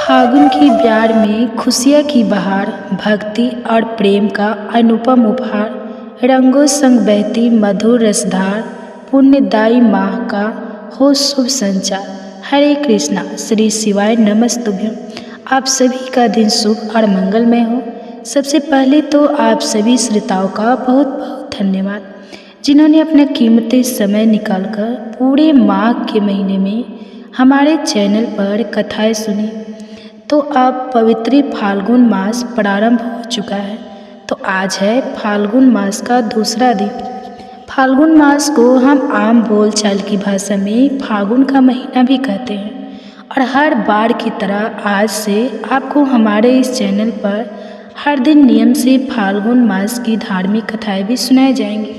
फागुन की ब्याड़ में खुशियाँ की बहार, भक्ति और प्रेम का अनुपम उपहार, रंगों संग बहती मधुर रसधार, पुण्यदायी माह का हो शुभ संचार। हरे कृष्णा, श्री शिवाय नमस्तुभ्यम। आप सभी का दिन शुभ और मंगलमय हो। सबसे पहले तो आप सभी श्रोताओं का बहुत बहुत धन्यवाद, जिन्होंने अपना कीमती समय निकालकर पूरे माघ के महीने में हमारे चैनल पर कथाएं सुनी। तो अब पवित्र फाल्गुन मास प्रारंभ हो चुका है। तो आज है फाल्गुन मास का दूसरा दिन। फाल्गुन मास को हम आम बोलचाल की भाषा में फागुन का महीना भी कहते हैं। और हर बार की तरह आज से आपको हमारे इस चैनल पर हर दिन नियम से फाल्गुन मास की धार्मिक कथाएं भी सुनाई जाएंगी।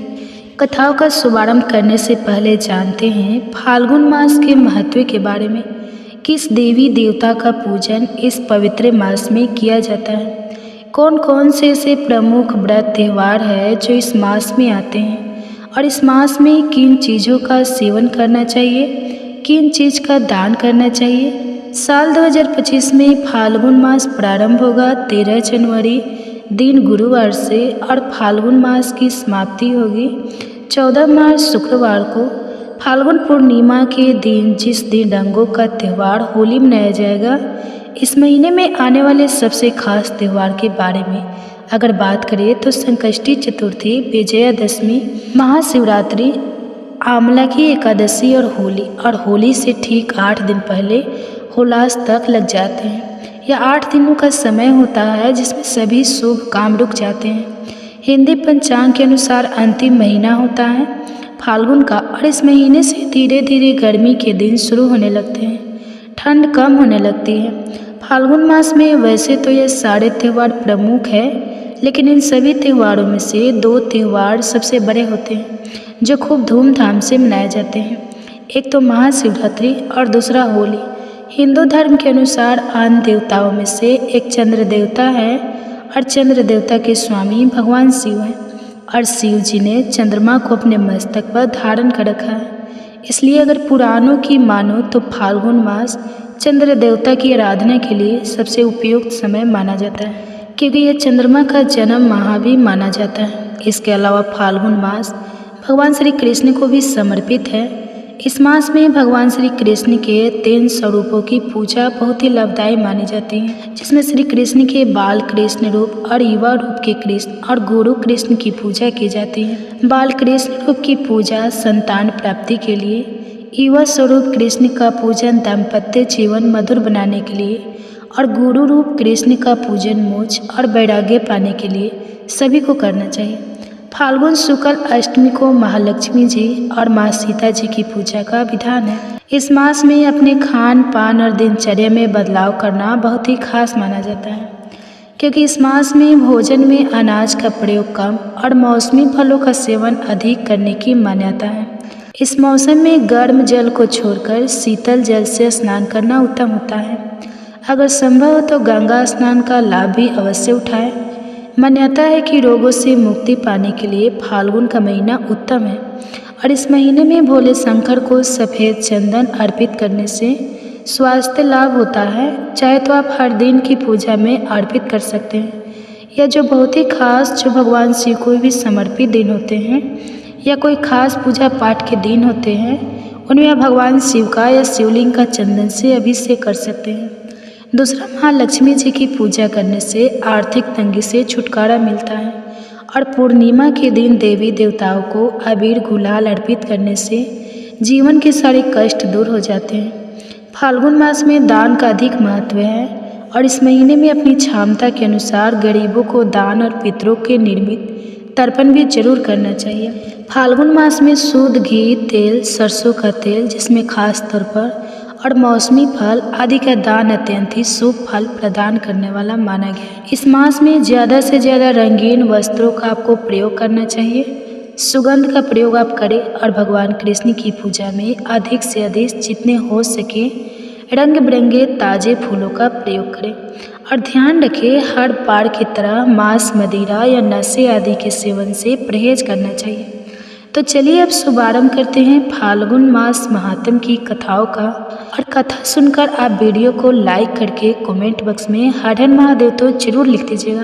कथाओं का शुभारंभ करने से पहले जानते हैं फाल्गुन मास के महत्व के बारे में। किस देवी देवता का पूजन इस पवित्र मास में किया जाता है, कौन कौन से ऐसे प्रमुख व्रत त्यौहार है जो इस मास में आते हैं, और इस मास में किन चीज़ों का सेवन करना चाहिए, किन चीज़ का दान करना चाहिए। साल 2025 में फाल्गुन मास प्रारंभ होगा 13 जनवरी दिन गुरुवार से, और फाल्गुन मास की समाप्ति होगी 14 मार्च शुक्रवार को। फाल्गुन पूर्णिमा के दिन, जिस दिन रंगों का त्यौहार होली मनाया जाएगा, इस महीने में आने वाले सबसे खास त्यौहार के बारे में अगर बात करें तो संकष्टी चतुर्थी, विजयादशमी, महाशिवरात्रि, आंवला की एकादशी और होली से ठीक 8 दिन पहले हुलास तक लग जाते हैं। यह 8 दिनों का समय होता है जिसमें सभी शुभ काम रुक जाते हैं। हिंदी पंचांग के अनुसार अंतिम महीना होता है फाल्गुन का, और इस महीने से धीरे धीरे गर्मी के दिन शुरू होने लगते हैं, ठंड कम होने लगती है। फाल्गुन मास में वैसे तो ये सारे त्यौहार प्रमुख है, लेकिन इन सभी त्योहारों में से 2 त्यौहार सबसे बड़े होते हैं जो खूब धूमधाम से मनाए जाते हैं। एक तो महाशिवरात्रि और दूसरा होली। हिंदू धर्म के अनुसार अन्य देवताओं में से एक चंद्र देवता है, और चंद्र देवता के स्वामी भगवान शिव हैं, और शिव जी ने चंद्रमा को अपने मस्तक पर धारण कर रखा है। इसलिए अगर पुराणों की मानो तो फाल्गुन मास चंद्र देवता की आराधना के लिए सबसे उपयुक्त समय माना जाता है, क्योंकि यह चंद्रमा का जन्म माह भी माना जाता है। इसके अलावा फाल्गुन मास भगवान श्री कृष्ण को भी समर्पित है। इस मास में भगवान श्री कृष्ण के 3 स्वरूपों की पूजा बहुत ही लाभदायी मानी जाती है, जिसमें श्री कृष्ण के बाल कृष्ण रूप और युवा रूप के कृष्ण और गुरु कृष्ण की पूजा की जाती है। बाल कृष्ण रूप की पूजा संतान प्राप्ति के लिए, युवा स्वरूप कृष्ण का पूजन दाम्पत्य जीवन मधुर बनाने के लिए, और गुरु रूप कृष्ण का पूजन मोक्ष और वैराग्य पाने के लिए सभी को करना चाहिए। फाल्गुन शुक्ल अष्टमी को महालक्ष्मी जी और माँ सीता जी की पूजा का विधान है। इस मास में अपने खान पान और दिनचर्या में बदलाव करना बहुत ही खास माना जाता है, क्योंकि इस मास में भोजन में अनाज का प्रयोग कम और मौसमी फलों का सेवन अधिक करने की मान्यता है। इस मौसम में गर्म जल को छोड़कर शीतल जल से स्नान करना उत्तम होता है। अगर संभव हो तो गंगा स्नान का लाभ भी अवश्य उठाएं। मान्यता है कि रोगों से मुक्ति पाने के लिए फाल्गुन का महीना उत्तम है, और इस महीने में भोले शंकर को सफ़ेद चंदन अर्पित करने से स्वास्थ्य लाभ होता है। चाहे तो आप हर दिन की पूजा में अर्पित कर सकते हैं, या जो बहुत ही खास जो भगवान शिव को भी समर्पित दिन होते हैं, या कोई खास पूजा पाठ के दिन होते हैं, उनमें आप भगवान शिव का या शिवलिंग का चंदन से अभिषेक कर सकते हैं। दूसरा, महालक्ष्मी जी की पूजा करने से आर्थिक तंगी से छुटकारा मिलता है, और पूर्णिमा के दिन देवी देवताओं को अबीर गुलाल अर्पित करने से जीवन के सारे कष्ट दूर हो जाते हैं। फाल्गुन मास में दान का अधिक महत्व है, और इस महीने में अपनी क्षमता के अनुसार गरीबों को दान और पितरों के निर्मित तर्पण भी जरूर करना चाहिए। फाल्गुन मास में शुद्ध घी, तेल, सरसों का तेल जिसमें खास तौर पर, और मौसमी फल आदि का दान अत्यंत ही शुभ फल प्रदान करने वाला माना गया है। इस मास में ज़्यादा से ज़्यादा रंगीन वस्त्रों का आपको प्रयोग करना चाहिए। सुगंध का प्रयोग आप करें, और भगवान कृष्ण की पूजा में अधिक से अधिक जितने हो सके रंग बिरंगे ताज़े फूलों का प्रयोग करें। और ध्यान रखें, हर बार की तरह मांस, मदिरा या नशे आदि के सेवन से परहेज करना चाहिए। तो चलिए अब शुभारंभ करते हैं फाल्गुन मास महात्म की कथाओं का। और कथा सुनकर आप वीडियो को लाइक करके कमेंट बॉक्स में हर हर महादेव तो जरूर लिख दीजिएगा,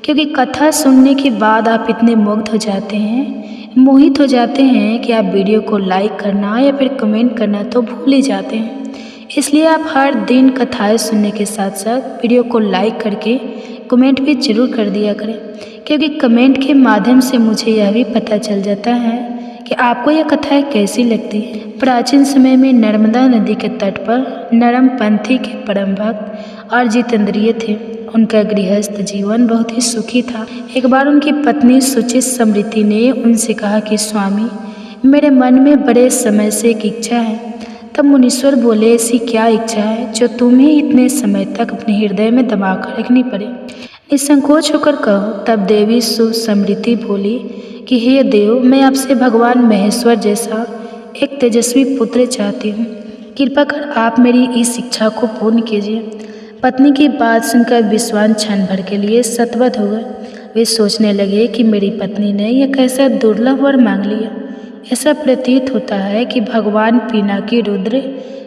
क्योंकि कथा सुनने के बाद आप इतने मुग्ध हो जाते हैं, मोहित हो जाते हैं कि आप वीडियो को लाइक करना या फिर कमेंट करना तो भूल ही जाते हैं। इसलिए आप हर दिन कथाएं सुनने के साथ साथ वीडियो को लाइक करके कमेंट भी जरूर कर दिया करें, क्योंकि कमेंट के माध्यम से मुझे यह भी पता चल जाता है कि आपको यह कथाएं कैसी लगती है। प्राचीन समय में नर्मदा नदी के तट पर नरम पंथी के परम भक्त और जितेंद्रिय थे। उनका गृहस्थ जीवन बहुत ही सुखी था। एक बार उनकी पत्नी सुचित समृति ने उनसे कहा कि स्वामी, मेरे मन में बड़े समय से एक इच्छा है। तब मुनीश्वर बोले, ऐसी क्या इच्छा है जो तुम्हें इतने समय तक अपने हृदय में दबा कर रखनी पड़े? निसंकोच होकर कहो। तब देवी सुसमृति बोली कि हे देव, मैं आपसे भगवान महेश्वर जैसा एक तेजस्वी पुत्र चाहती हूँ। कृपा कर आप मेरी इस इच्छा को पूर्ण कीजिए। पत्नी की बात सुनकर विश्वान क्षण भर के लिए सतबद्ध हो गए। वे सोचने लगे कि मेरी पत्नी ने यह कैसा दुर्लभ वर मांग लिया। ऐसा प्रतीत होता है कि भगवान पिनाकी रुद्र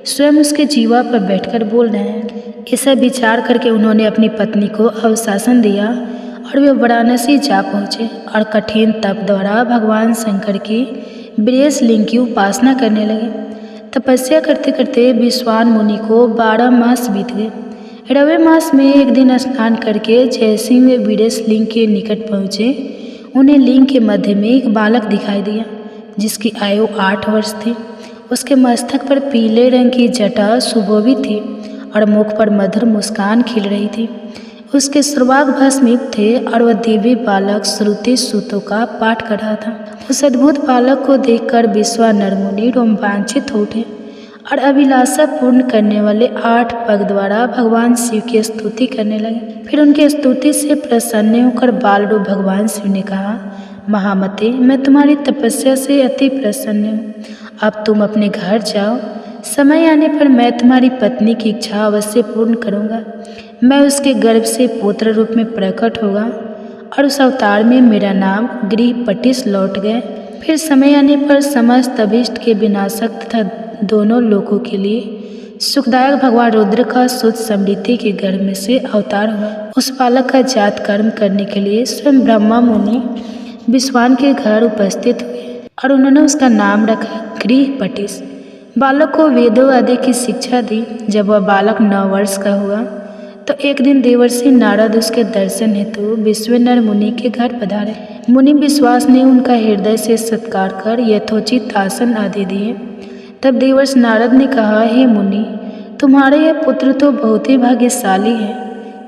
स्वयं उसके जीवा पर बैठकर बोल रहे हैं। ऐसा विचार करके उन्होंने अपनी पत्नी को अवशासन दिया और वे वाराणसी जा पहुँचे और कठिन तप द्वारा भगवान शंकर की बृहस्पति लिंग की उपासना करने लगे। तपस्या करते करते विश्वान मुनि को 12 मास बीत गए। रवे मास में एक दिन स्नान करके जैसे ही वे बृहस्पति लिंग के निकट पहुँचे, उन्हें लिंग के मध्य में एक बालक दिखाई दिया जिसकी आयु 8 वर्ष थी। उसके मस्तक पर पीले रंग की जटा सुशोभित थी और मुख पर मधुर मुस्कान खिल रही थी। उसके सर्वांग भस्मयुक्त थे और वह दिव्य बालक श्रुति सूतों का पाठ कर रहा था। उस अद्भुत बालक को देखकर विश्वानर मुनि रोमांचित हो उठे और अभिलाषा पूर्ण करने वाले 8 पग द्वारा भगवान शिव की स्तुति करने लगे। फिर उनकी स्तुति से प्रसन्न होकर बाल रूप भगवान शिव ने कहा, महामते, मैं तुम्हारी तपस्या से अति प्रसन्न हूँ। अब तुम अपने घर जाओ। समय आने पर मैं तुम्हारी पत्नी की इच्छा अवश्य पूर्ण करूँगा। मैं उसके गर्भ से पुत्र रूप में प्रकट होगा और उस अवतार में मेरा नाम गृहपटिस लौट गए। फिर समय आने पर समस्त अभिष्ट के विनाशक तथा दोनों लोकों के लिए सुखदायक भगवान रुद्र का सुत समृद्धि के गर्भ में से अवतार हुआ। उस बालक का जात कर्म करने के लिए स्वयं ब्रह्मा मुनि विश्वान के घर उपस्थित हुए और उन्होंने उसका नाम रखा गृहपटिस। बालक को वेदों आदि की शिक्षा दी। जब वह बालक 9 वर्ष का हुआ तो एक दिन देवर्षि नारद उसके दर्शन हेतु विश्वनर मुनि के घर पधारे। मुनि विश्वास ने उनका हृदय से सत्कार कर यथोचित आसन आदि दिए। तब देवर्षि नारद ने कहा, हे मुनि, तुम्हारे यह पुत्र तो बहुत ही भाग्यशाली है,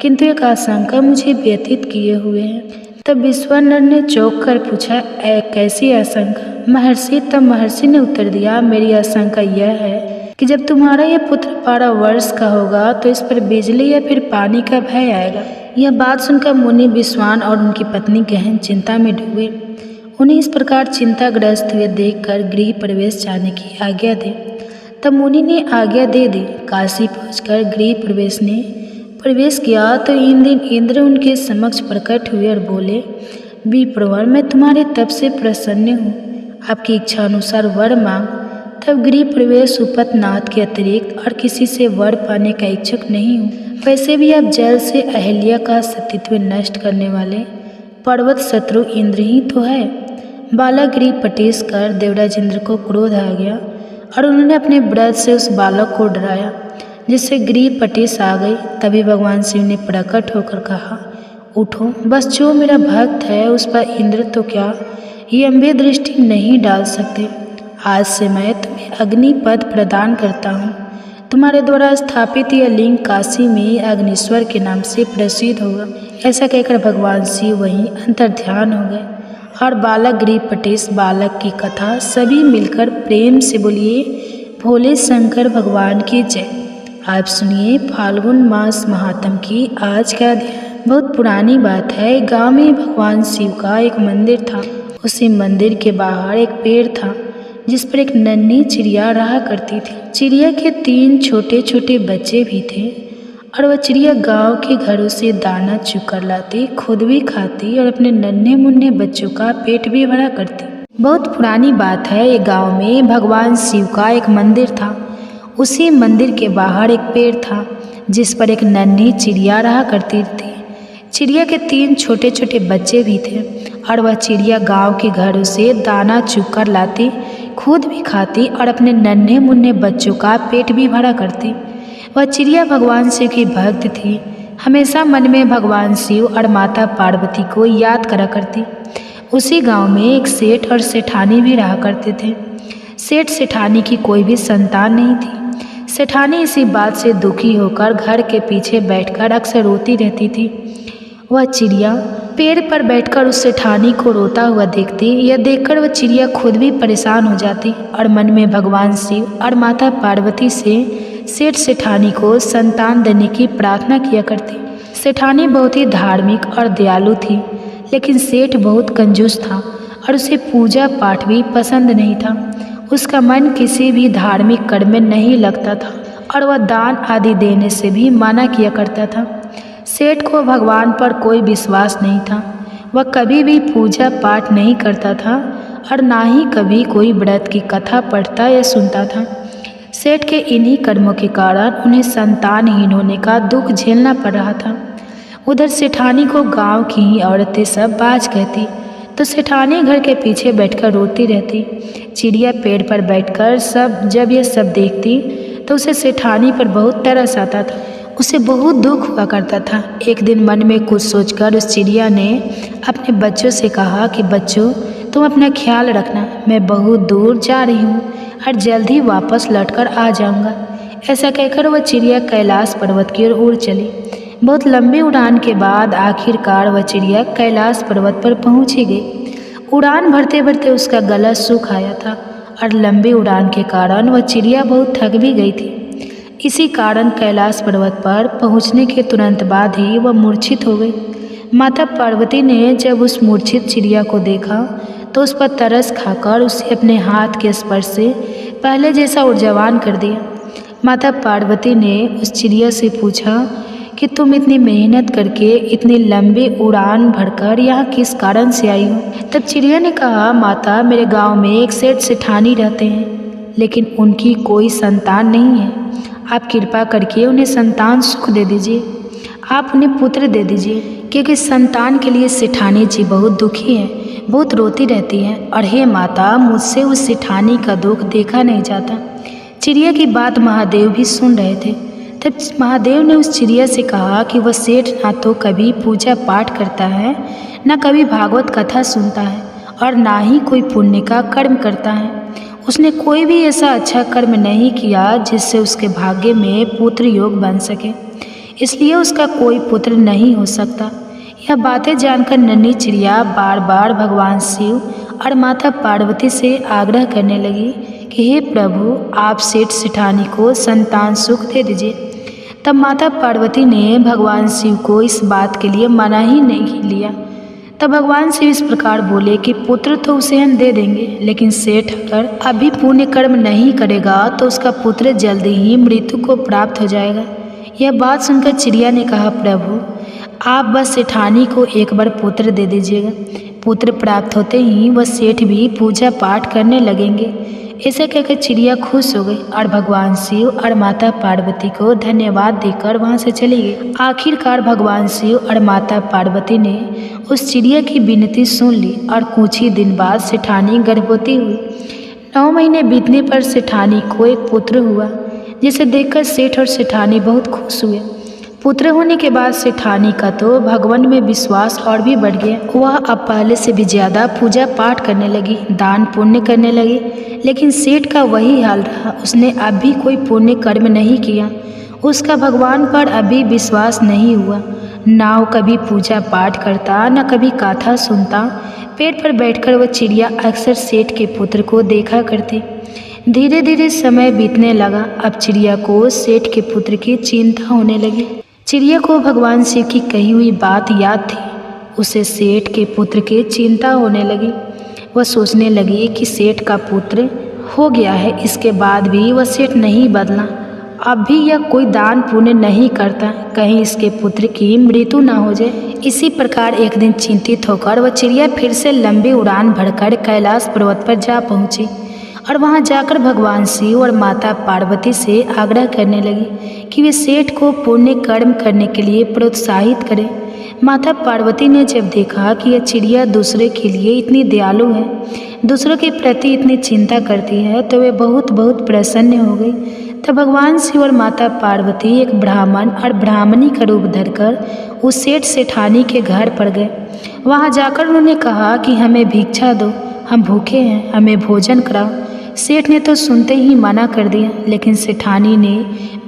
किंतु एक आशंका मुझे व्यतीत किए हुए है। तब विश्वनर ने चौंक कर पूछा, कैसी आशंका महर्षि? तब महर्षि ने उत्तर दिया, मेरी आशंका यह है कि जब तुम्हारा यह पुत्र 12 वर्ष का होगा तो इस पर बिजली या फिर पानी का भय आएगा। यह बात सुनकर मुनि विश्वान और उनकी पत्नी गहन चिंता में डूबे। उन्हें इस प्रकार चिंताग्रस्त हुए देखकर गृह प्रवेश जाने की आज्ञा दे। तब मुनि ने आज्ञा दे दी। काशी पहुंचकर गृह प्रवेश किया तो इंद्र उनके समक्ष प्रकट हुए और बोले, विप्रवर, मैं तुम्हारे तप से प्रसन्न हूँ। आपकी इच्छा अनुसार वर मांग। तब गृह प्रवेश उपतनाथ के अतिरिक्त और किसी से वर पाने का इच्छुक नहीं हूँ। वैसे भी आप जल से अहल्या का सतीत्व नष्ट करने वाले पर्वत शत्रु इंद्र ही तो है। बालक गृहपटिस कर देवराज इंद्र को क्रोध आ गया और उन्होंने अपने व्रत से उस बालक को डराया, जिससे गृहपटिस आ गई। तभी भगवान शिव ने प्रकट होकर कहा, उठो, बस जो मेरा भक्त है उस पर इंद्र तो क्या ये अम्बे दृष्टि नहीं डाल सकते। आज से मैं तुम्हें अग्निपद प्रदान करता हूँ। तुम्हारे द्वारा स्थापित यह लिंग काशी में अग्निश्वर के नाम से प्रसिद्ध होगा। ऐसा कहकर भगवान शिव वहीं अंतर्ध्यान हो गए और बालक गृहपटिस बालक की कथा सभी मिलकर प्रेम से बोलिए, भोले शंकर भगवान की जय। आप सुनिए फाल्गुन मास महात्म की आज का अध्याय। बहुत पुरानी बात है। गांव में भगवान शिव का एक मंदिर था। उसी मंदिर के बाहर एक पेड़ था जिस पर एक नन्ही चिड़िया रहा करती थी। चिड़िया के 3 छोटे छोटे बच्चे भी थे और वह चिड़िया गांव के घरों से दाना चुग कर लाती, खुद भी खाती और अपने नन्हे मुन्ने बच्चों का पेट भी भरा करती। बहुत पुरानी बात है। एक गांव में भगवान शिव का एक मंदिर था। उसी मंदिर के बाहर एक पेड़ था जिस पर एक नन्ही चिड़िया रहा करती थी। चिड़िया के 3 छोटे छोटे बच्चे भी थे और वह चिड़िया गांव के घरों से दाना चुग कर लाती, खुद भी खाती और अपने नन्हे मुन्ने बच्चों का पेट भी भरा करती। वह चिड़िया भगवान शिव की भक्त थी। हमेशा मन में भगवान शिव और माता पार्वती को याद करा करती। उसी गांव में एक सेठ और सेठानी भी रहा करते थे। सेठ सेठानी की कोई भी संतान नहीं थी। सेठानी इसी बात से दुखी होकर घर के पीछे बैठकर अक्सर रोती रहती थी। वह चिड़िया पेड़ पर बैठकर उस सेठानी को रोता हुआ देखती। यह देखकर वह चिड़िया खुद भी परेशान हो जाती और मन में भगवान शिव और माता पार्वती से सेठ सेठानी को संतान देने की प्रार्थना किया करती। सेठानी बहुत ही धार्मिक और दयालु थी, लेकिन सेठ बहुत कंजूस था और उसे पूजा पाठ भी पसंद नहीं था। उसका मन किसी भी धार्मिक कर्म में नहीं लगता था और वह दान आदि देने से भी मना किया करता था। सेठ को भगवान पर कोई विश्वास नहीं था। वह कभी भी पूजा पाठ नहीं करता था और ना ही कभी कोई व्रत की कथा पढ़ता या सुनता था। सेठ के इन्हीं कर्मों के कारण उन्हें संतानहीन होने का दुख झेलना पड़ रहा था। उधर सेठानी को गांव की ही औरतें सब बाज कहती, तो सेठानी घर के पीछे बैठकर रोती रहती। चिड़िया पेड़ पर बैठकर जब यह सब देखती तो उसे सेठानी पर बहुत तरस आता था। उसे बहुत दुख हुआ करता था। एक दिन मन में कुछ सोचकर उस चिड़िया ने अपने बच्चों से कहा कि बच्चों, तुम अपना ख्याल रखना, मैं बहुत दूर जा रही हूँ और जल्द ही वापस लौटकर आ जाऊँगा। ऐसा कहकर वह चिड़िया कैलाश पर्वत की ओर उड़ चली। बहुत लंबी उड़ान के बाद आखिरकार वह चिड़िया कैलाश पर्वत पर पहुँच ही गई। उड़ान भरते भरते उसका गला सूख आया था और लंबी उड़ान के कारण वह चिड़िया बहुत थक भी गई थी। इसी कारण कैलाश पर्वत पर पहुंचने के तुरंत बाद ही वह मूर्छित हो गई। माता पार्वती ने जब उस मूर्छित चिड़िया को देखा तो उस पर तरस खाकर उसे अपने हाथ के स्पर्श से पहले जैसा ऊर्जावान कर दिया। माता पार्वती ने उस चिड़िया से पूछा कि तुम इतनी मेहनत करके इतनी लंबी उड़ान भरकर यहाँ किस कारण से आई हो? तब चिड़िया ने कहा, माता, मेरे गांव में एक सेठ सेठानी रहते हैं, लेकिन उनकी कोई संतान नहीं है। आप कृपा करके उन्हें संतान सुख दे दीजिए। आप उन्हें पुत्र दे दीजिए, क्योंकि संतान के लिए सेठानी जी बहुत दुखी हैं, बहुत रोती रहती हैं और हे माता, मुझसे उस सेठानी का दुख देखा नहीं जाता। चिड़िया की बात महादेव भी सुन रहे थे। तब महादेव ने उस चिड़िया से कहा कि वह सेठ ना तो कभी पूजा पाठ करता है, ना कभी भागवत कथा सुनता है और ना ही कोई पुण्य का कर्म करता है। उसने कोई भी ऐसा अच्छा कर्म नहीं किया जिससे उसके भाग्य में पुत्र योग बन सके, इसलिए उसका कोई पुत्र नहीं हो सकता। यह बातें जानकर नन्ही चिड़िया बार बार भगवान शिव और माता पार्वती से आग्रह करने लगी कि हे प्रभु, आप सेठ सेठानी को संतान सुख दे दीजिए। तब माता पार्वती ने भगवान शिव को इस बात के लिए मना ही नहीं लिया। तब भगवान शिव इस प्रकार बोले कि पुत्र तो उसे हम दे देंगे, लेकिन सेठ अगर अभी पुण्य कर्म नहीं करेगा तो उसका पुत्र जल्दी ही मृत्यु को प्राप्त हो जाएगा। यह बात सुनकर चिड़िया ने कहा, प्रभु, आप बस सेठानी को एक बार पुत्र दे दीजिएगा। पुत्र प्राप्त होते ही वह सेठ भी पूजा पाठ करने लगेंगे। ऐसे कहकर चिड़िया खुश हो गई और भगवान शिव और माता पार्वती को धन्यवाद देकर वहाँ से चली गई। आखिरकार भगवान शिव और माता पार्वती ने उस चिड़िया की विनती सुन ली और कुछ ही दिन बाद सेठानी गर्भवती हुई। 9 महीने बीतने पर सेठानी को एक पुत्र हुआ, जिसे देखकर सेठ और सेठानी बहुत खुश हुए। पुत्र होने के बाद सेठानी का तो भगवान में विश्वास और भी बढ़ गया। वह अब पहले से भी ज़्यादा पूजा पाठ करने लगी, दान पुण्य करने लगी। लेकिन सेठ का वही हाल रहा, उसने अब भी कोई पुण्य कर्म नहीं किया। उसका भगवान पर अभी विश्वास नहीं हुआ। ना वो कभी पूजा पाठ करता, न कभी कथा सुनता। पेड़ पर बैठकर वह चिड़िया अक्सर सेठ के पुत्र को देखा करती। धीरे धीरे समय बीतने लगा। अब चिड़िया को सेठ के पुत्र की चिंता होने लगी। चिड़िया को भगवान शिव की कही हुई बात याद थी। उसे सेठ के पुत्र की चिंता होने लगी। वह सोचने लगी कि सेठ का पुत्र हो गया है, इसके बाद भी वह सेठ नहीं बदला अब भी यह कोई दान पुण्य नहीं करता, कहीं इसके पुत्र की मृत्यु न हो जाए। इसी प्रकार एक दिन चिंतित होकर वह चिड़िया फिर से लंबी उड़ान भरकर कैलाश पर्वत पर जा पहुंची और वहां जाकर भगवान शिव और माता पार्वती से आग्रह करने लगी कि वे सेठ को पुण्य कर्म करने के लिए प्रोत्साहित करें। माता पार्वती ने जब देखा कि यह चिड़िया दूसरे के लिए इतनी दयालु है, दूसरों के प्रति इतनी चिंता करती है, तो वे बहुत बहुत प्रसन्न हो गई। तब भगवान शिव और माता पार्वती एक ब्राह्मण और ब्राह्मणी का रूप धरकर उस सेठ सेठानी के घर पर गए। वहां जाकर उन्होंने कहा कि हमें भिक्षा दो, हम भूखे हैं, हमें भोजन कराओ। सेठ ने तो सुनते ही मना कर दिया, लेकिन सेठानी ने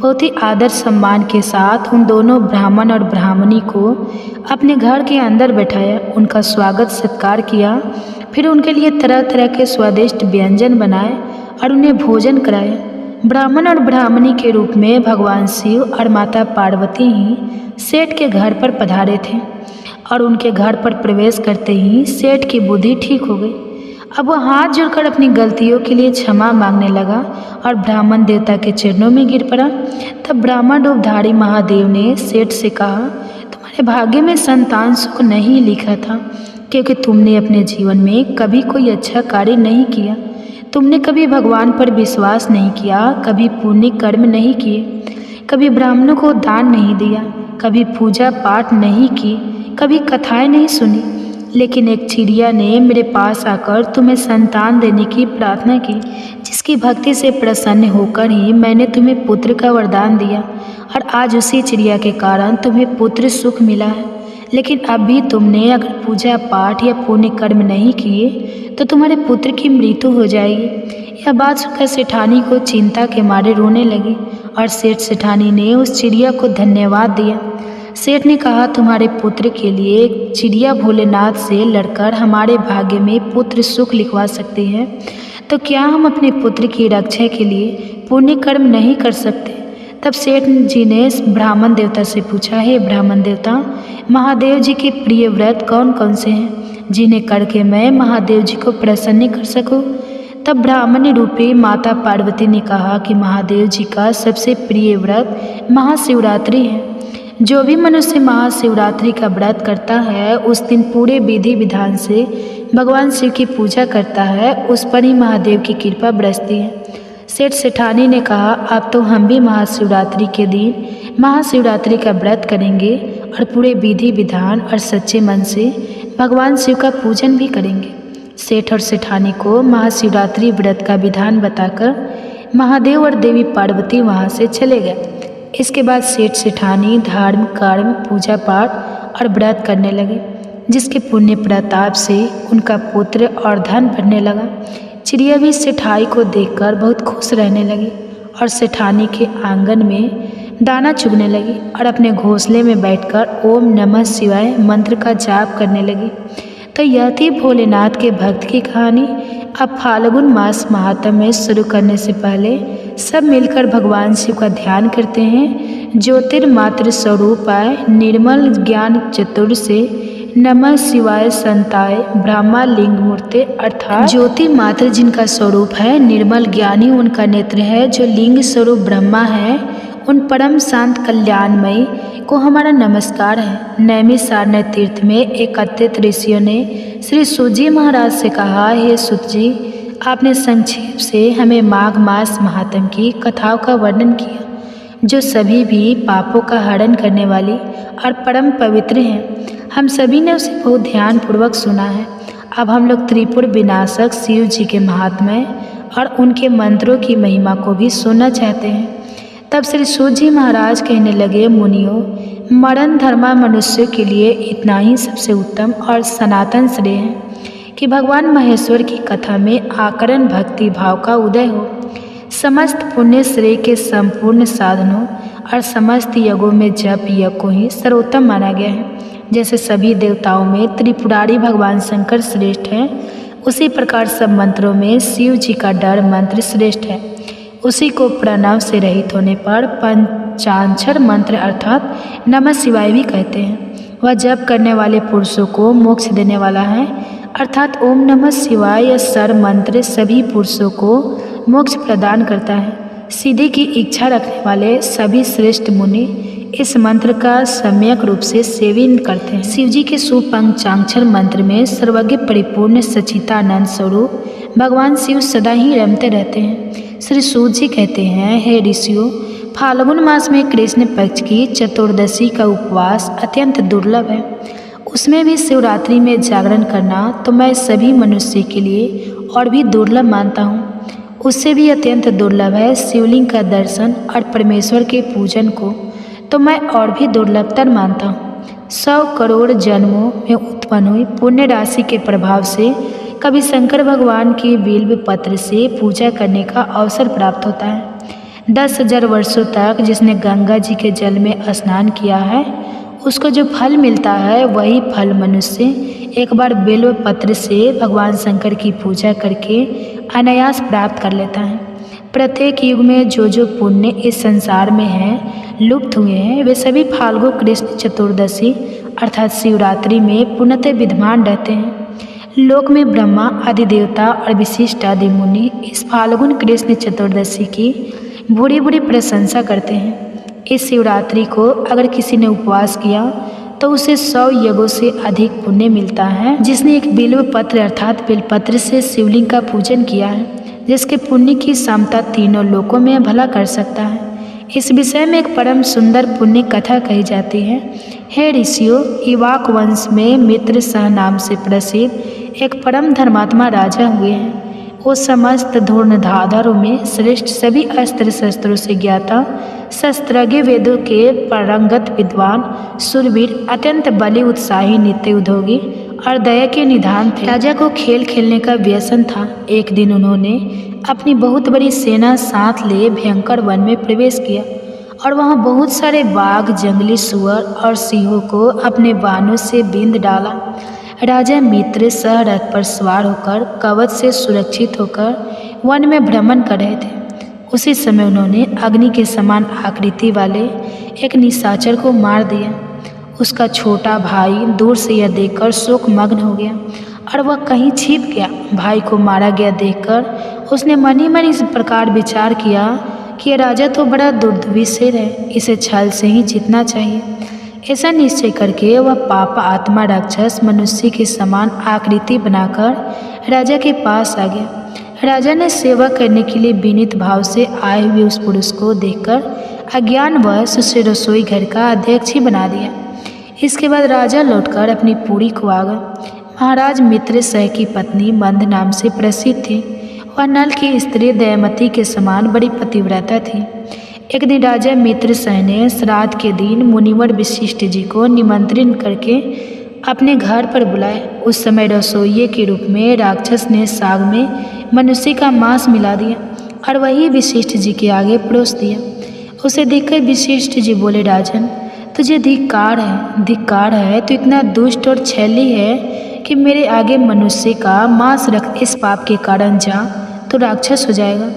बहुत ही आदर सम्मान के साथ उन दोनों ब्राह्मण और ब्राह्मणी को अपने घर के अंदर बैठाया, उनका स्वागत सत्कार किया। फिर उनके लिए तरह तरह के स्वादिष्ट व्यंजन बनाए और उन्हें भोजन कराया। ब्राह्मण और ब्राह्मणी के रूप में भगवान शिव और माता पार्वती ही सेठ के घर पर पधारे थे और उनके घर पर प्रवेश करते ही सेठ की बुद्धि ठीक हो गई। अब वह हाथ जोड़कर अपनी गलतियों के लिए क्षमा मांगने लगा और ब्राह्मण देवता के चरणों में गिर पड़ा। तब ब्राह्मण रूपधारी महादेव ने सेठ से कहा, तुम्हारे भाग्य में संतान सुख नहीं लिखा था, क्योंकि तुमने अपने जीवन में कभी कोई अच्छा कार्य नहीं किया। तुमने कभी भगवान पर विश्वास नहीं किया, कभी पुण्य कर्म नहीं किए, कभी ब्राह्मणों को दान नहीं दिया, कभी पूजा पाठ नहीं की, कभी कथाएं नहीं सुनी। लेकिन एक चिड़िया ने मेरे पास आकर तुम्हें संतान देने की प्रार्थना की, जिसकी भक्ति से प्रसन्न होकर ही मैंने तुम्हें पुत्र का वरदान दिया और आज उसी चिड़िया के कारण तुम्हें पुत्र सुख मिला है। लेकिन अब भी तुमने अगर पूजा पाठ या पुण्य कर्म नहीं किए तो तुम्हारे पुत्र की मृत्यु हो जाएगी। यह बात सुनकर सेठानी को चिंता के मारे रोने लगी और सेठ सेठानी ने उस चिड़िया को धन्यवाद दिया। सेठ ने कहा, तुम्हारे पुत्र के लिए चिड़िया भोलेनाथ से लड़कर हमारे भाग्य में पुत्र सुख लिखवा सकते हैं, तो क्या हम अपने पुत्र की रक्षा के लिए पुण्य कर्म नहीं कर सकते? तब सेठ जी ने ब्राह्मण देवता से पूछा, हे ब्राह्मण देवता, महादेव जी के प्रिय व्रत कौन कौन से हैं जिन्हें करके मैं महादेव जी को प्रसन्न कर सकूं? तब ब्राह्मण रूपी माता पार्वती ने कहा कि महादेव जी का सबसे प्रिय व्रत महाशिवरात्रि है। जो भी मनुष्य महाशिवरात्रि का व्रत करता है, उस दिन पूरे विधि विधान से भगवान शिव की पूजा करता है, उस पर ही महादेव की कृपा बरसती है। सेठ सेठानी ने कहा, अब तो हम भी महाशिवरात्रि के दिन महाशिवरात्रि का व्रत करेंगे और पूरे विधि विधान और सच्चे मन से भगवान शिव का पूजन भी करेंगे। सेठ और सेठानी को महाशिवरात्रि व्रत का विधान बताकर महादेव और देवी पार्वती वहाँ से चले गए। इसके बाद सेठ सेठानी धर्म कर्म पूजा पाठ और व्रत करने लगे, जिसके पुण्य प्रताप से उनका पुत्र और धन बढ़ने लगा। चिड़िया भी सेठाई को देखकर बहुत खुश रहने लगी और सेठानी के आंगन में दाना चुगने लगी और अपने घोंसले में बैठकर ओम नमः शिवाय मंत्र का जाप करने लगी। तो यह थी भोलेनाथ के भक्त की कहानी। अब फाल्गुन मास महात्म्य में शुरू करने से पहले सब मिलकर भगवान शिव का ध्यान करते हैं। ज्योतिर्मात्र स्वरूपाय निर्मल ज्ञान चतुर से नमः शिवाय संताय ब्रह्मा लिंग मूर्ते, अर्थात ज्योति मात्र जिनका स्वरूप है निर्मल ज्ञानी उनका नेत्र है, जो लिंग स्वरूप ब्रह्मा है, उन परम शांत कल्याणमयी को हमारा नमस्कार है। नैमिषारण्य तीर्थ में एकत्रित ऋषियों ने श्री सूजी महाराज से कहा, हे सूत जी, आपने संक्षेप से हमें माघ मास महात्म्य की कथाओं का वर्णन किया, जो सभी भी पापों का हरण करने वाली और परम पवित्र हैं। हम सभी ने उसे बहुत ध्यानपूर्वक सुना है। अब हम लोग त्रिपुर विनाशक शिव जी के महात्म्य और उनके मंत्रों की महिमा को भी सुनना चाहते हैं। तब श्री सूत जी महाराज कहने लगे, मुनियों, मरण धर्मा मनुष्य के लिए इतना ही सबसे उत्तम और सनातन श्रेय है कि भगवान महेश्वर की कथा में आकरण भक्ति भाव का उदय हो। समस्त पुण्य श्रेय के संपूर्ण साधनों और समस्त यज्ञों में जप यज्ञ को ही सर्वोत्तम माना गया है। जैसे सभी देवताओं में त्रिपुरारी भगवान शंकर श्रेष्ठ हैं, उसी प्रकार सब मंत्रों में शिव जी का डर मंत्र श्रेष्ठ है। उसी को प्रणव से रहित होने पर पंचाक्षर मंत्र अर्थात नमः शिवाय भी कहते हैं। वह जप करने वाले पुरुषों को मोक्ष देने वाला है, अर्थात ओम नमः शिवाय यह सर मंत्र सभी पुरुषों को मोक्ष प्रदान करता है। सीधे की इच्छा रखने वाले सभी श्रेष्ठ मुनि इस मंत्र का सम्यक रूप से सेवन करते हैं। शिव जी के सुपंचाक्षर मंत्र में सर्वज्ञ परिपूर्ण सच्चिदानंद स्वरूप भगवान शिव सदा ही रमते रहते हैं। श्री सूत जी कहते हैं, हे ऋषियों, फाल्गुन मास में कृष्ण पक्ष की चतुर्दशी का उपवास अत्यंत दुर्लभ है। उसमें भी शिवरात्रि में जागरण करना तो मैं सभी मनुष्य के लिए और भी दुर्लभ मानता हूँ। उससे भी अत्यंत दुर्लभ है शिवलिंग का दर्शन और परमेश्वर के पूजन को तो मैं और भी दुर्लभतर मानता हूँ। 100 करोड़ जन्मों में उत्पन्न हुई पुण्य राशि के प्रभाव से कभी शंकर भगवान के बिल्व पत्र से पूजा करने का अवसर प्राप्त होता है। 10,000 वर्षों तक जिसने गंगा जी के जल में स्नान किया है उसको जो फल मिलता है वही फल मनुष्य एक बार बिल्व पत्र से भगवान शंकर की पूजा करके अनायास प्राप्त कर लेता है। प्रत्येक युग में जो पुण्य इस संसार में हैं लुप्त हुए हैं वे सभी फाल्गु कृष्ण चतुर्दशी अर्थात शिवरात्रि में पुण्यतः विद्यमान रहते हैं। लोक में ब्रह्मा आदि देवता और विशिष्ट आदि मुनि इस फाल्गुन कृष्ण चतुर्दशी की बुरी बुरी प्रशंसा करते हैं। इस शिवरात्रि को अगर किसी ने उपवास किया तो उसे 100 यज्ञों से अधिक पुण्य मिलता है। जिसने एक बिल्व पत्र अर्थात बेलपत्र से शिवलिंग का पूजन किया है, जिसके पुण्य की क्षमता तीनों लोकों में भला कर सकता है। इस विषय में एक परम सुंदर पुण्य कथा कही जाती है। हे ऋषियों, इवाक वंश में मित्र सह नाम से प्रसिद्ध एक परम धर्मात्मा राजा हुए हैं। वो समस्त धनुर्धारों में श्रेष्ठ सभी अस्त्र शस्त्रों से ज्ञाता शस्त्रज्ञ वेदों के पारंगत विद्वान शूरवीर अत्यंत बलि उत्साही नित्य उद्योगी और दया के निधान थे। राजा को खेल खेलने का व्यसन था। एक दिन उन्होंने अपनी बहुत बड़ी सेना साथ लिए भयंकर वन में प्रवेश किया और वहाँ बहुत सारे बाघ, जंगली सुअर और सिंहों को अपने बाणों से बींध डाला। राजा मित्र सह रथ पर सवार होकर कवच से सुरक्षित होकर वन में भ्रमण कर रहे थे। उसी समय उन्होंने अग्नि के समान आकृति वाले एक निशाचर को मार दिया। उसका छोटा भाई दूर से यह देखकर शोक मग्न हो गया और वह कहीं छिप गया। भाई को मारा गया देखकर उसने मन ही मन इस प्रकार विचार किया कि यह राजा तो बड़ा दुर्विषय है, इसे छल से ही जीतना चाहिए। ऐसा निश्चय करके वह पाप आत्मा राक्षस मनुष्य के समान आकृति बनाकर राजा के पास आ गया। राजा ने सेवा करने के लिए विनीत भाव से आए हुए उस पुरुष को देखकर अज्ञानवश उसे रसोई घर का अध्यक्ष ही बना दिया। इसके बाद राजा लौटकर अपनी पुरी को आ गए। महाराज मित्र सह की पत्नी मंद नाम से प्रसिद्ध थी। वह नल की स्त्री दयामती के समान बड़ी पतिव्रता थी। एक दिन राजा मित्र सह ने श्राद्ध के दिन मुनिवर वशिष्ठ जी को निमंत्रण करके अपने घर पर बुलाया। उस समय रसोइये के रूप में राक्षस ने साग में मनुष्य का मांस मिला दिया और वही वशिष्ठ जी के आगे परोस दिया। उसे देखकर वशिष्ठ जी बोले, राजन, तुझे धिक्कार है, तो इतना दुष्ट और छैली है कि मेरे आगे मनुष्य का मांस रख। इस पाप के कारण जा तो राक्षस हो जाएगा।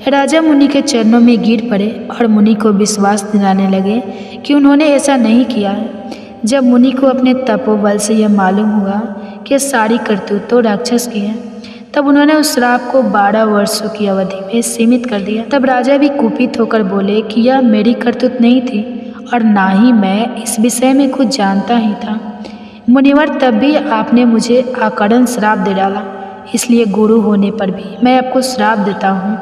राजा मुनि के चरणों में गिर पड़े और मुनि को विश्वास दिलाने लगे कि उन्होंने ऐसा नहीं किया है। जब मुनि को अपने तपोबल से यह मालूम हुआ कि सारी करतूत तो राक्षस की है, तब उन्होंने उस श्राप को 12 वर्षों की अवधि में सीमित कर दिया। तब राजा भी कुपित होकर बोले कि यह मेरी करतूत नहीं थी और ना ही मैं इस विषय में कुछ जानता ही था। मुनिवर, तब भी आपने मुझे अकारण श्राप दे डाला, इसलिए गुरु होने पर भी मैं आपको श्राप देता हूँ।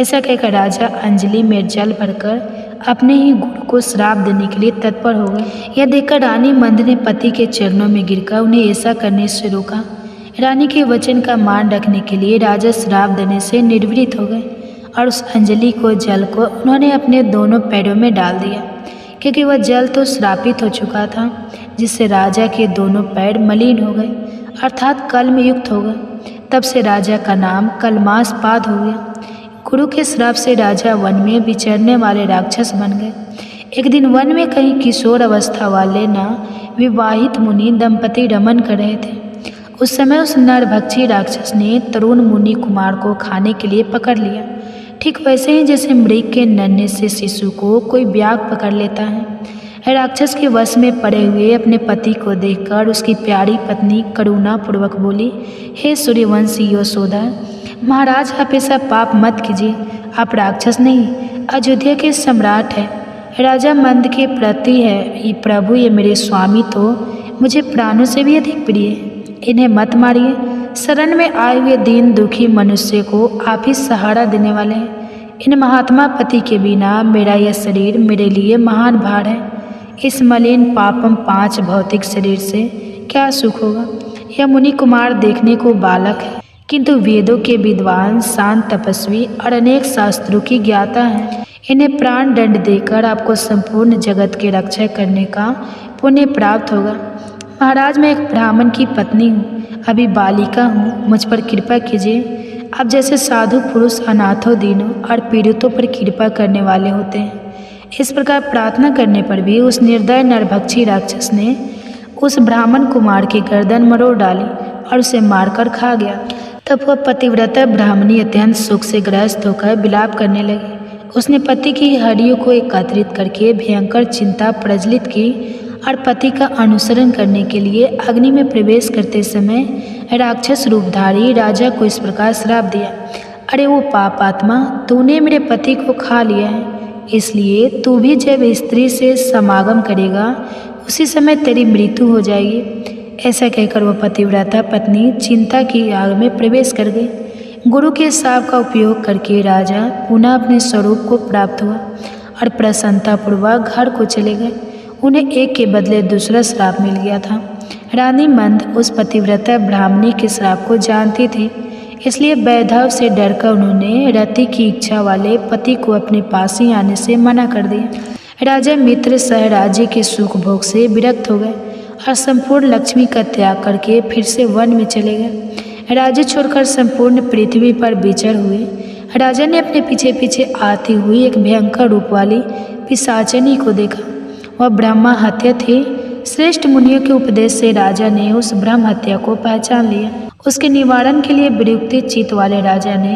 ऐसा कहकर राजा अंजलि में जल भरकर अपने ही गुरु को श्राप देने के लिए तत्पर हो गए। यह देखकर रानी मंद ने पति के चरणों में गिरकर उन्हें ऐसा करने से रोका। रानी के वचन का मान रखने के लिए राजा श्राप देने से निर्वृत्त हो गए और उस अंजलि को जल को उन्होंने अपने दोनों पैरों में डाल दिया, क्योंकि वह जल तो श्रापित हो चुका था, जिससे राजा के दोनों पैर मलिन हो गए अर्थात कलम युक्त हो गए। तब से राजा का नाम कलमासपाद हो गया। गुरु के श्राप से राजा वन में विचरने वाले राक्षस बन गए। एक दिन वन में कहीं किशोर अवस्था वाले विवाहित मुनि दंपति रमन कर रहे थे। उस समय उस नरभक्षी राक्षस ने तरुण मुनि कुमार को खाने के लिए पकड़ लिया, ठीक वैसे ही जैसे मृग के नन्हे से शिशु को कोई व्याघ्र पकड़ लेता है। राक्षस के वश में पड़े हुए अपने पति को देखकर उसकी प्यारी पत्नी करुणा पूर्वक बोली, हे सूर्यवंशी यशोधर, महाराज, आप ऐसा पाप मत कीजिए। आप राक्षस नहीं, अयोध्या के सम्राट है, राजा मंद के प्रति है। ये प्रभु, ये मेरे स्वामी तो मुझे प्राणों से भी अधिक प्रिय है। इन्हें मत मारिए। शरण में आए हुए दीन दुखी मनुष्य को आप ही सहारा देने वाले हैं। इन महात्मा पति के बिना मेरा यह शरीर मेरे लिए महान भार है। इस मलिन पापम 5 भौतिक शरीर से क्या सुख होगा। यह मुनि कुमार देखने को बालक है, किंतु वेदों के विद्वान, शांत तपस्वी और अनेक शास्त्रों की ज्ञाता हैं। इन्हें प्राण दंड देकर आपको संपूर्ण जगत की रक्षा करने का पुण्य प्राप्त होगा। महाराज, मैं एक ब्राह्मण की पत्नी हूँ, अभी बालिका हूँ, मुझ पर कृपा कीजिए। आप जैसे साधु पुरुष अनाथों, दीनों और पीड़ितों पर कृपा करने वाले होते हैं। इस प्रकार प्रार्थना करने पर भी उस निर्दय नरभक्षी राक्षस ने उस ब्राह्मण कुमार की गर्दन मरोड़ डाली और उसे मारकर खा गया। तब वह पतिव्रता ब्राह्मणी अत्यंत सुख से ग्रस्त होकर विलाप करने लगी। उसने पति की हड्डियों को एकत्रित करके भयंकर चिंता प्रज्वलित की और पति का अनुसरण करने के लिए अग्नि में प्रवेश करते समय राक्षस रूपधारी राजा को इस प्रकार श्राप दिया, अरे वो पापात्मा, तूने मेरे पति को खा लिया है, इसलिए तू भी जब स्त्री से समागम करेगा उसी समय तेरी मृत्यु हो जाएगी। ऐसा कहकर वह पतिव्रता पत्नी चिंता की आग में प्रवेश कर गई। गुरु के शाप का उपयोग करके राजा पुनः अपने स्वरूप को प्राप्त हुआ और प्रसन्नतापूर्वक घर को चले गए। उन्हें एक के बदले दूसरा श्राप मिल गया था। रानी मंद उस पतिव्रता ब्राह्मणी के श्राप को जानती थी, इसलिए वैधव से डरकर उन्होंने रति की इच्छा वाले पति को अपने पास ही आने से मना कर दिया। राजा मित्र सह राज्य के सुख भोग से विरक्त हो गए और संपूर्ण लक्ष्मी का त्याग करके फिर से वन में चले गए। राज्य छोड़कर संपूर्ण पृथ्वी पर विचर हुए। राजा ने अपने पीछे पीछे आती हुई एक भयंकर रूप वाली पिशाचिनी को देखा। वह ब्रह्मा हत्या थी। श्रेष्ठ मुनियों के उपदेश से राजा ने उस ब्रह्म हत्या को पहचान लिया। उसके निवारण के लिए विरक्ति चित्त वाले राजा ने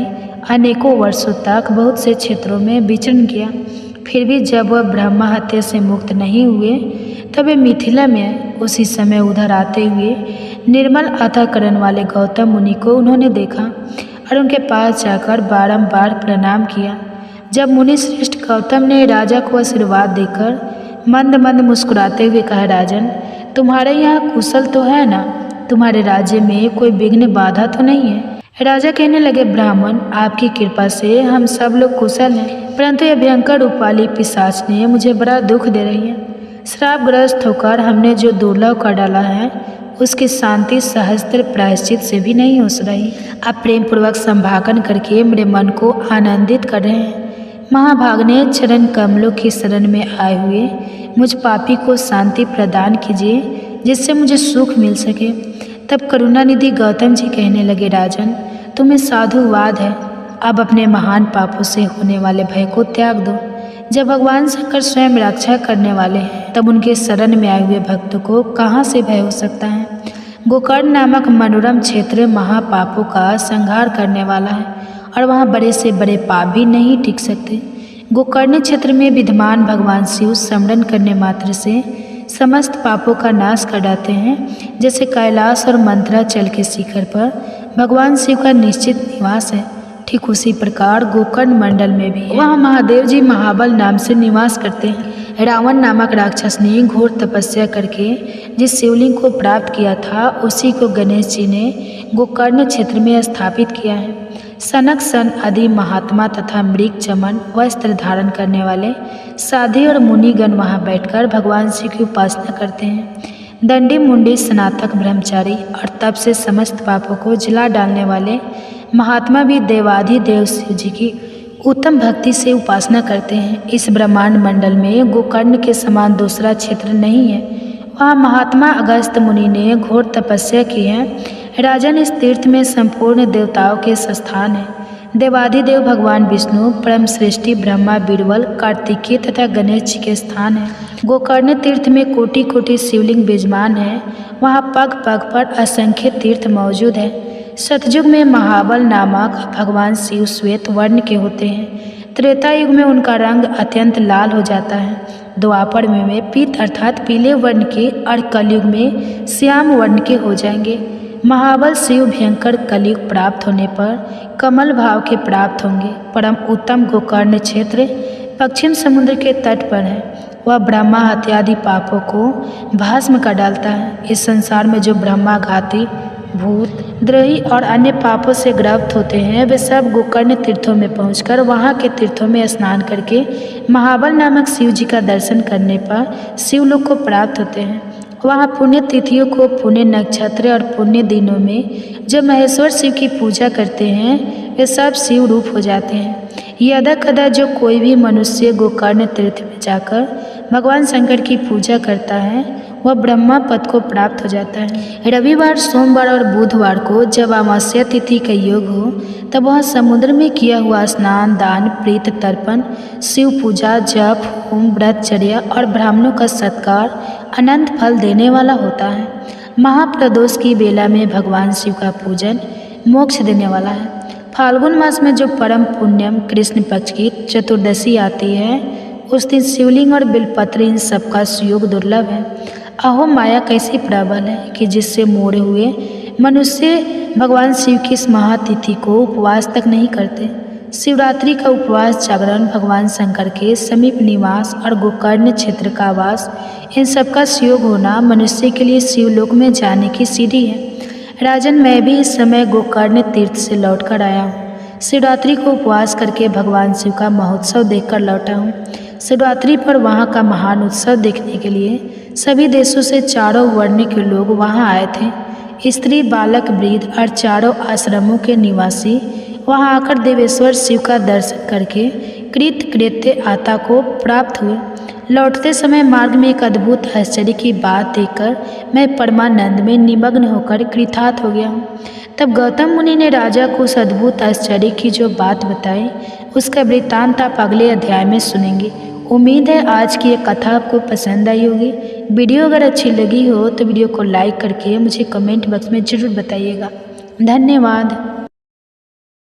अनेकों वर्षों तक बहुत से क्षेत्रों में विचरण किया। फिर भी जब वह ब्रह्मा हत्या से मुक्त नहीं हुए तब वे मिथिला में आए। उसी समय उधर आते हुए निर्मल अंतःकरण वाले गौतम मुनि को उन्होंने देखा और उनके पास जाकर बारंबार प्रणाम किया। जब मुनि श्रेष्ठ गौतम ने राजा को आशीर्वाद देकर मंद मंद मुस्कुराते हुए कहा, राजन, तुम्हारे यहाँ कुशल तो है ना? तुम्हारे राज्य में कोई विघ्न बाधा तो नहीं है? राजा कहने लगे, ब्राह्मण, आपकी कृपा से हम सब लोग कुशल हैं, परंतु यह भयंकर रूप वाली पिशाचिनी मुझे बड़ा दुख दे रही है। श्रापग्रस्त होकर हमने जो दुर्लभ कर डाला है उसकी शांति सहस्त्र प्रायश्चित से भी नहीं हो रही। आप प्रेम पूर्वक संभाषण करके मेरे मन को आनंदित कर रहे हैं। महाभागने चरण कमलों की शरण में आए हुए मुझ पापी को शांति प्रदान कीजिए, जिससे मुझे सुख मिल सके। तब करुणानिधि गौतम जी कहने लगे, राजन, तुम्हें साधुवाद है, अब अपने महान पापों से होने वाले भय को त्याग दो। जब भगवान शंकर स्वयं रक्षा करने वाले हैं तब उनके शरण में आए हुए भक्त को कहाँ से भय हो सकता है। गोकर्ण नामक मनोरम क्षेत्र महापापों का संहार करने वाला है और वहाँ बड़े से बड़े पाप भी नहीं टिक सकते। गोकर्ण क्षेत्र में विद्यमान भगवान शिव स्मरण करने मात्र से समस्त पापों का नाश कर डालते हैं। जैसे कैलाश और मंत्राचल के शिखर पर भगवान शिव का निश्चित निवास है, ठीक उसी प्रकार गोकर्ण मंडल में भी वहाँ महादेव जी महाबल नाम से निवास करते हैं। रावण नामक राक्षस ने घोर तपस्या करके जिस शिवलिंग को प्राप्त किया था उसी को गणेश जी ने गोकर्ण क्षेत्र में स्थापित किया है। सनक सन आदि महात्मा तथा मृग चमन वस्त्र धारण करने वाले साधु और मुनिगण वहाँ बैठकर भगवान शिव की उपासना करते हैं। दंडी मुंडी स्नातक ब्रह्मचारी और तप से समस्त पापों को जला डालने वाले महात्मा भी देवाधिदेव शिव जी की उत्तम भक्ति से उपासना करते हैं। इस ब्रह्मांड मंडल में गोकर्ण के समान दूसरा क्षेत्र नहीं है। वहाँ महात्मा अगस्त्य मुनि ने घोर तपस्या की है। राजन, इस तीर्थ में संपूर्ण देवताओं के स्थान है। देवाधिदेव भगवान विष्णु, परम सृष्टि ब्रह्मा, बीरबल, कार्तिकेय तथा गणेश जी के स्थान है। गोकर्ण तीर्थ में कोटि कोटि शिवलिंग विराजमान है। वहाँ पग पग पर असंख्य तीर्थ मौजूद है। सतयुग में महाबल नामक भगवान शिव श्वेत वर्ण के होते हैं। त्रेता युग में उनका रंग अत्यंत लाल हो जाता है। द्वापर में वे पीत अर्थात पीले वर्ण के और कलयुग में श्याम वर्ण के हो जाएंगे। महाबल शिव भयंकर कलयुग प्राप्त होने पर कमल भाव के प्राप्त होंगे। परम उत्तम गोकर्ण क्षेत्र पश्चिम समुद्र के तट पर है। वह ब्रह्मा हत्या आदि पापों को भस्म कर डालता है। इस संसार में जो ब्रह्माघाती, भूत, द्रोही और अन्य पापों से ग्रस्त होते हैं, वे सब गोकर्ण तीर्थों में पहुंचकर वहां के तीर्थों में स्नान करके महाबल नामक शिव जी का दर्शन करने पर शिवलोक को प्राप्त होते हैं। वहाँ पुण्य तिथियों को, पुण्य नक्षत्र और पुण्य दिनों में जब महेश्वर शिव की पूजा करते हैं, वे सब शिव रूप हो जाते हैं। यदा कदा जो कोई भी मनुष्य गोकर्ण तीर्थ में जाकर भगवान शंकर की पूजा करता है, वह ब्रह्मा पद को प्राप्त हो जाता है। रविवार, सोमवार और बुधवार को जब अमावस्या तिथि का योग हो, तब वह समुद्र में किया हुआ स्नान, दान, प्रीत तर्पण, शिव पूजा, जप, होम, व्रतचर्या और ब्राह्मणों का सत्कार अनंत फल देने वाला होता है। महाप्रदोष की बेला में भगवान शिव का पूजन मोक्ष देने वाला है। फाल्गुन मास में जो परम पुण्यम कृष्ण पक्ष की चतुर्दशी आती है, उस दिन शिवलिंग और बिलपत्र इन सबका सुयोग दुर्लभ है। अहो माया कैसी प्रबल है कि जिससे मोड़े हुए मनुष्य भगवान शिव की इस महातिथि को उपवास तक नहीं करते। शिवरात्रि का उपवास, जागरण, भगवान शंकर के समीप निवास और गोकर्ण क्षेत्र का वास, इन सबका सुयोग होना मनुष्य के लिए शिवलोक में जाने की सीढ़ी है। राजन, मैं भी इस समय गोकर्ण तीर्थ से लौटकर आया हूँ। शिवरात्रि को उपवास करके भगवान शिव का महोत्सव देखकर लौटा हूँ। शिवरात्रि पर वहाँ का महान उत्सव देखने के लिए सभी देशों से चारों वर्ण के लोग वहाँ आए थे। स्त्री, बालक, वृद्ध और चारों आश्रमों के निवासी वहाँ आकर देवेश्वर शिव का दर्शन करके कृत कृत्य आता को प्राप्त हुए। लौटते समय मार्ग में एक अद्भुत आश्चर्य की बात देखकर मैं परमानंद में निमग्न होकर कृतार्थ हो गया हूँ। तब गौतम मुनि ने राजा को उस अद्भुत आश्चर्य की जो बात बताई, उसका वृत्तांत आप अगले अध्याय में सुनेंगे। उम्मीद है आज की ये कथा आपको पसंद आई होगी। वीडियो अगर अच्छी लगी हो तो वीडियो को लाइक करके मुझे कमेंट बॉक्स में ज़रूर बताइएगा। धन्यवाद।